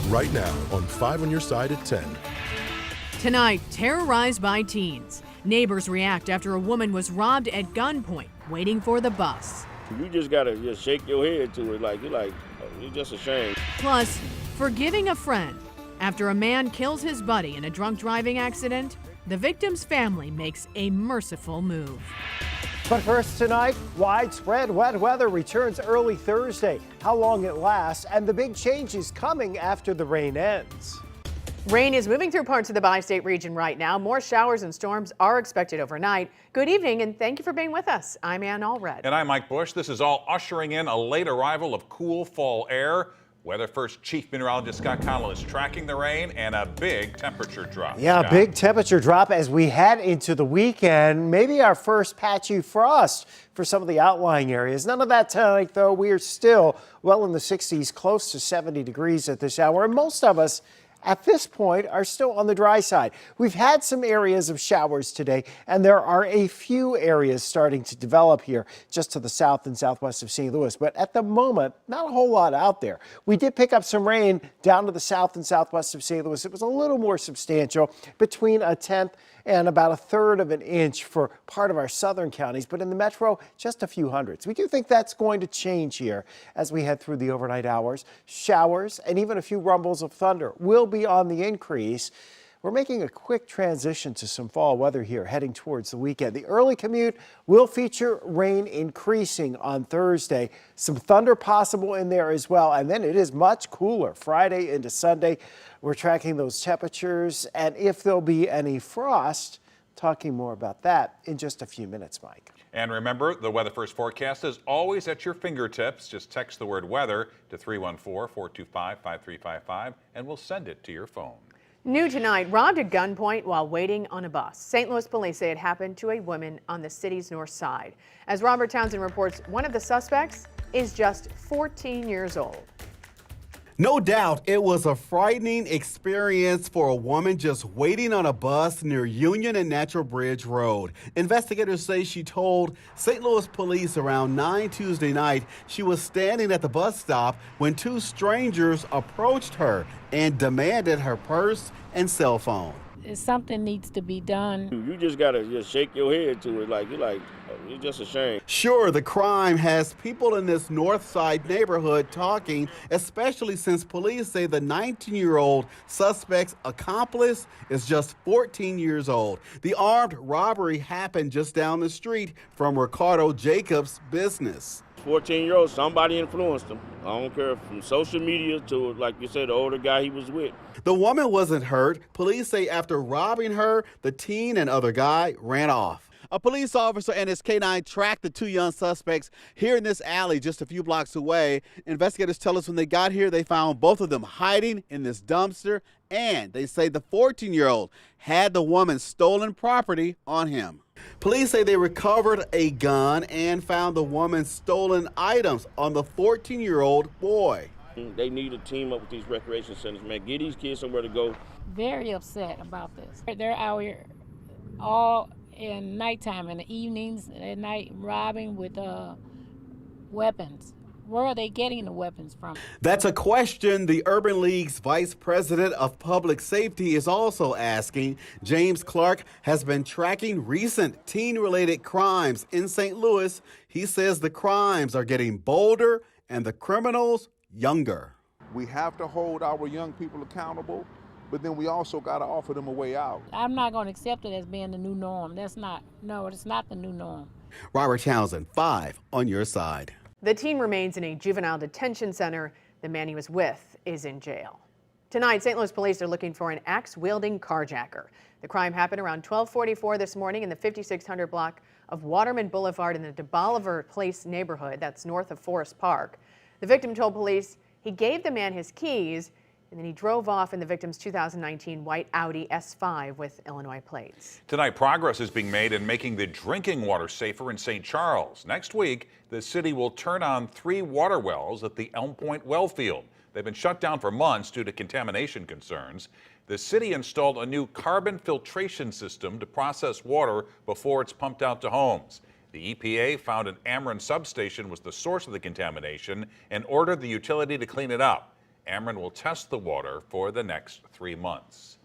right now on 5 on your side at 10. Tonight, terrorized by teens. Neighbors react after a woman was robbed at gunpoint, waiting for the bus. You just gotta just shake your head to it like you're just ashamed. Plus, forgiving a friend. After a man kills his buddy in a drunk driving accident, the victim's family makes a merciful move. But first tonight, widespread wet weather returns early Thursday. How long it lasts and the big changes coming after the rain ends. Rain is moving through parts of the bi-state region right now. More showers and storms are expected overnight. Good evening and thank you for being with us. I'm Ann Allred. And I'm Mike Bush. This is all ushering in a late arrival of cool fall air. Weather First Chief Meteorologist Scott Connell is tracking the rain and a big temperature drop. Yeah, Scott. big temperature drop as we head into the weekend. Maybe our first patchy frost for some of the outlying areas. None of that tonight, though. We are still well in the 60s, close to 70 degrees at this hour. And most of us at this point are still on the dry side. We've had some areas of showers today, and there are a few areas starting to develop here just to the south and southwest of St. Louis. But at the moment, not a whole lot out there. We did pick up some rain down to the south and southwest of St. Louis. It was a little more substantial, between a tenth and about a third of an inch for part of our southern counties. But in the metro, just a few hundreds. We do think that's going to change here as we head through the overnight hours. Showers and even a few rumbles of thunder will be on the increase. We're making a quick transition to some fall weather here heading towards the weekend. The early commute will feature rain increasing on Thursday. Some thunder possible in there as well. And then it is much cooler Friday into Sunday. We're tracking those temperatures and if there'll be any frost. Talking more about that in just a few minutes, Mike. And remember, the Weather First forecast is always at your fingertips. Just text the word weather to 314-425-5355 and we'll send it to your phone. New tonight, robbed at gunpoint while waiting on a bus. St. Louis police say it happened to a woman on the city's north side. As Robert Townsend reports, one of the suspects is just 14 years old. No doubt it was a frightening experience for a woman just waiting on a bus near Union and Natural Bridge Road. Investigators say she told St. Louis police around 9 Tuesday night she was standing at the bus stop when two strangers approached her and demanded her purse and cell phone. Something needs to be done. You just gotta just shake your head to it like you're just ashamed. Sure, the crime has people in this north side neighborhood talking, especially since police say the 19-year-old suspect's accomplice is just 14 years old. The armed robbery happened just down the street from Ricardo Jacobs' business. 14-year-old, somebody influenced him. I don't care from social media to, like you said, the older guy he was with. The woman wasn't hurt. Police say after robbing her, the teen and other guy ran off. A police officer and his K-9 tracked the two young suspects here in this alley just a few blocks away. Investigators tell us when they got here, they found both of them hiding in this dumpster, and they say the 14-year-old had the woman's stolen property on him. Police say they recovered a gun and found the woman's stolen items on the 14-year-old boy. They need to team up with these recreation centers, man. Get these kids somewhere to go. Very upset about this. They're out here all in nighttime, in the evenings, at night, robbing with weapons. Where are they getting the weapons from? That's a question the Urban League's Vice President of Public Safety is also asking. James Clark has been tracking recent teen-related crimes in St. Louis. He says the crimes are getting bolder and the criminals younger. We have to hold our young people accountable, but then we also got to offer them a way out. I'm not going to accept it as being the new norm. It's not the new norm. Robert Townsend, 5 on your side. The teen remains in a juvenile detention center. The man he was with is in jail. Tonight, St. Louis police are looking for an axe-wielding carjacker. The crime happened around 12:44 this morning in the 5600 block of Waterman Boulevard in the DeBolivar Place neighborhood. That's north of Forest Park. The victim told police he gave the man his keys and then he drove off in the victim's 2019 white Audi S5 with Illinois plates. Tonight, progress is being made in making the drinking water safer in St. Charles. Next week, the city will turn on 3 water wells at the Elm Point well field. They've been shut down for months due to contamination concerns. The city installed a new carbon filtration system to process water before it's pumped out to homes. The EPA found an Ameren substation was the source of the contamination and ordered the utility to clean it up. Ameren will test the water for the next 3 months.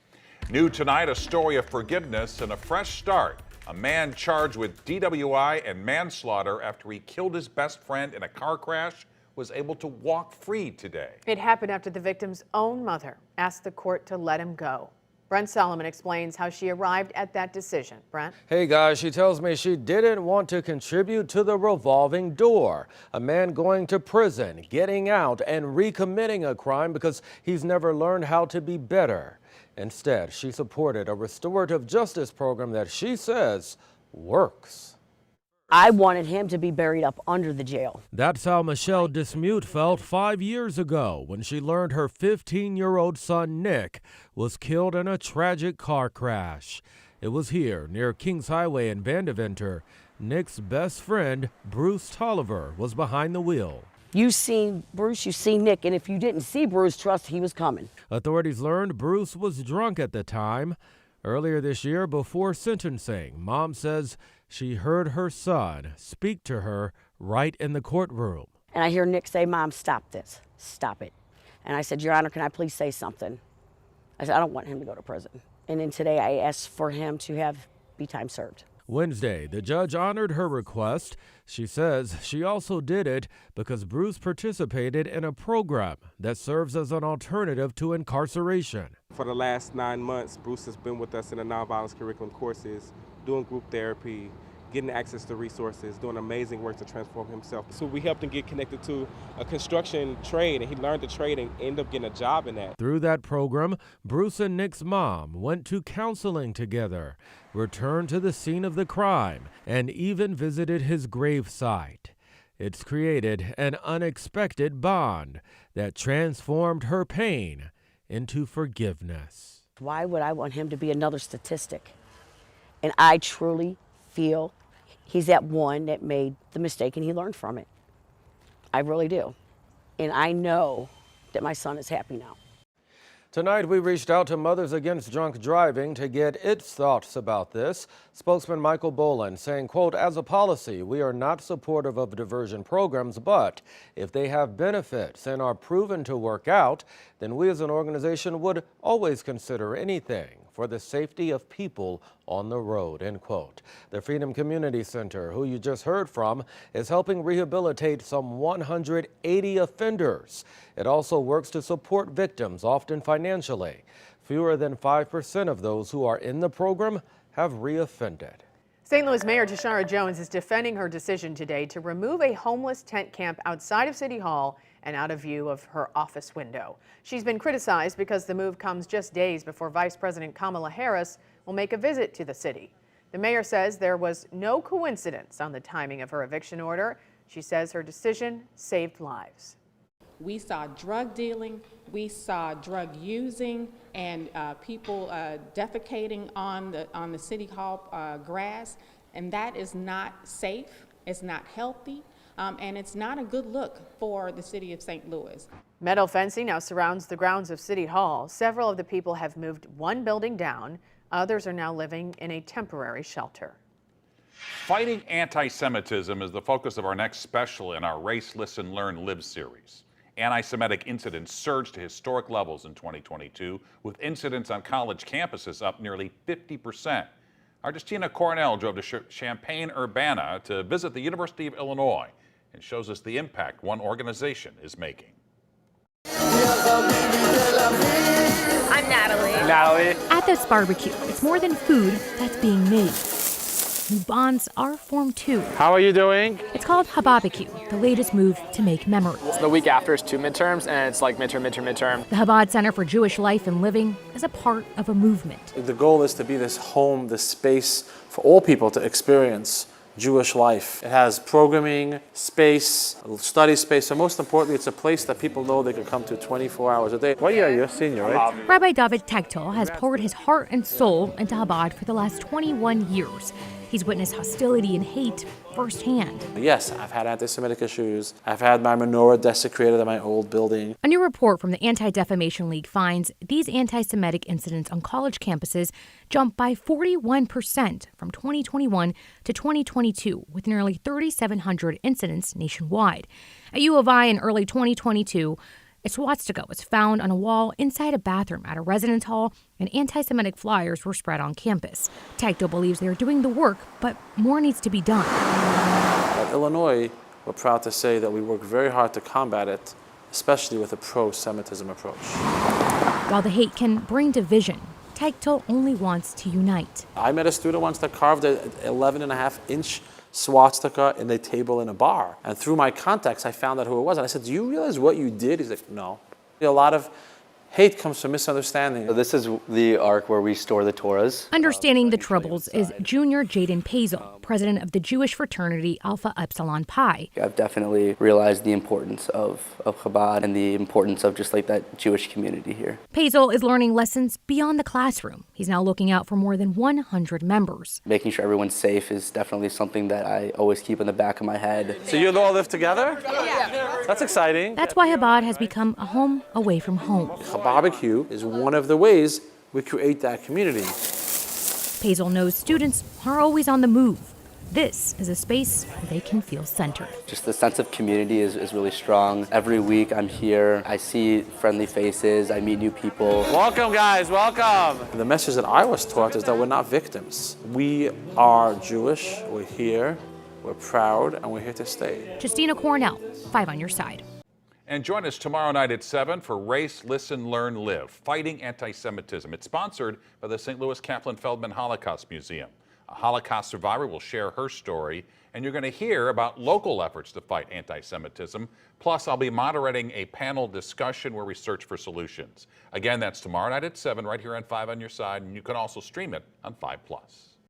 New tonight, a story of forgiveness and a fresh start. A man charged with DWI and manslaughter after he killed his best friend in a car crash was able to walk free today. It happened after the victim's own mother asked the court to let him go. Brent Solomon explains how she arrived at that decision. Brent? Hey guys, she tells me she didn't want to contribute to the revolving door. A man going to prison, getting out, and recommitting a crime because he's never learned how to be better. Instead, she supported a restorative justice program that she says works. I wanted him to be buried up under the jail. That's how Michelle Dismute felt 5 years ago when she learned her 15-year-old son, Nick, was killed in a tragic car crash. It was here, near Kings Highway in Vandeventer. Nick's best friend, Bruce Tolliver, was behind the wheel. You seen Bruce, you seen Nick, and if you didn't see Bruce, trust he was coming. Authorities learned Bruce was drunk at the time. Earlier this year, before sentencing, Mom says she heard her son speak to her right in the courtroom. And I hear Nick say, "Mom, stop this, stop it." And I said, "Your Honor, can I please say something?" I said, "I don't want him to go to prison." And then today I asked for him to be time served. Wednesday, the judge honored her request. She says she also did it because Bruce participated in a program that serves as an alternative to incarceration. For the last 9 months, Bruce has been with us in the nonviolence curriculum courses, doing group therapy, getting access to resources, doing amazing work to transform himself. So we helped him get connected to a construction trade, and he learned the trade and ended up getting a job in that. Through that program, Bruce and Nick's mom went to counseling together, returned to the scene of the crime, and even visited his grave site. It's created an unexpected bond that transformed her pain into forgiveness. Why would I want him to be another statistic? And I truly feel he's that one that made the mistake and he learned from it. I really do. And I know that my son is happy now. Tonight, we reached out to Mothers Against Drunk Driving to get its thoughts about this. Spokesman Michael Boland saying, quote, "As a policy, we are not supportive of diversion programs, but if they have benefits and are proven to work out, then we as an organization would always consider anything for the safety of people on the road," end quote. The Freedom Community Center, who you just heard from, is helping rehabilitate some 180 offenders. It also works to support victims, often financially. Fewer than 5% of those who are in the program have reoffended. St. Louis Mayor Tashara Jones is defending her decision today to remove a homeless tent camp outside of City Hall and out of view of her office window. She's been criticized because the move comes just days before Vice President Kamala Harris will make a visit to the city. The mayor says there was no coincidence on the timing of her eviction order. She says her decision saved lives. We saw drug dealing, we saw drug using, and people defecating on the City Hall grass, and that is not safe, it's not healthy, and it's not a good look for the city of St. Louis. Metal fencing now surrounds the grounds of City Hall. Several of the people have moved one building down. Others are now living in a temporary shelter. Fighting anti-Semitism is the focus of our next special in our Race, Listen, Learn, Live series. Anti-Semitic incidents surged to historic levels in 2022, with incidents on college campuses up nearly 50%. Our Justina Cornell drove to Champaign-Urbana to visit the University of Illinois and shows us the impact one organization is making. I'm Natalie. At this barbecue, it's more than food that's being made. New bonds are formed too. How are you doing? It's called Hababecue, the latest move to make memories. The week after is 2 midterms, and it's like midterm. The Chabad Center for Jewish Life and Living is a part of a movement. The goal is to be this home, this space for all people to experience Jewish life. It has programming, space, study space, and most importantly, it's a place that people know they can come to 24 hours a day. What year are you? A senior, right? Rabbi David Tegtal has poured his heart and soul into Chabad for the last 21 years. He's witnessed hostility and hate firsthand. Yes, I've had anti-Semitic issues. I've had my menorah desecrated in my old building. A new report from the Anti-Defamation League finds these anti-Semitic incidents on college campuses jumped by 41% from 2021 to 2022, with nearly 3,700 incidents nationwide. At U of I in early 2022, A swastika was found on a wall inside a bathroom at a residence hall, and anti-Semitic flyers were spread on campus. Tagto believes they're doing the work, but more needs to be done. At Illinois, we're proud to say that we work very hard to combat it, especially with a pro-Semitism approach. While the hate can bring division, Tagto only wants to unite. I met a student once that carved an 11.5-inch swastika in a table in a bar. And through my contacts, I found out who it was. And I said, do you realize what you did? He's like, no. A lot of hate comes from misunderstanding. So this is the ark where we store the Torahs. Understanding the troubles is Junior Jaden Pazel, president of the Jewish fraternity Alpha Epsilon Pi. I've definitely realized the importance of Chabad and the importance of just like that Jewish community here. Pazel is learning lessons beyond the classroom. He's now looking out for more than 100 members. Making sure everyone's safe is definitely something that I always keep in the back of my head. So you all live together? Yeah. That's exciting. That's why Chabad has become a home away from home. Barbecue is one of the ways we create that community. Pazel knows students are always on the move. This is a space where they can feel centered. Just the sense of community is really strong. Every week I'm here, I see friendly faces, I meet new people. Welcome guys, welcome. The message that I was taught is that we're not victims. We are Jewish, we're here, we're proud, and we're here to stay. Justina Cornell, 5 on Your Side. And join us tomorrow night at 7 for Race, Listen, Learn, Live, Fighting Anti-Semitism. It's sponsored by the St. Louis Kaplan Feldman Holocaust Museum. A Holocaust survivor will share her story, and you're going to hear about local efforts to fight anti-Semitism. Plus, I'll be moderating a panel discussion where we search for solutions. Again, that's tomorrow night at 7 right here on 5 on Your Side, and you can also stream it on 5+.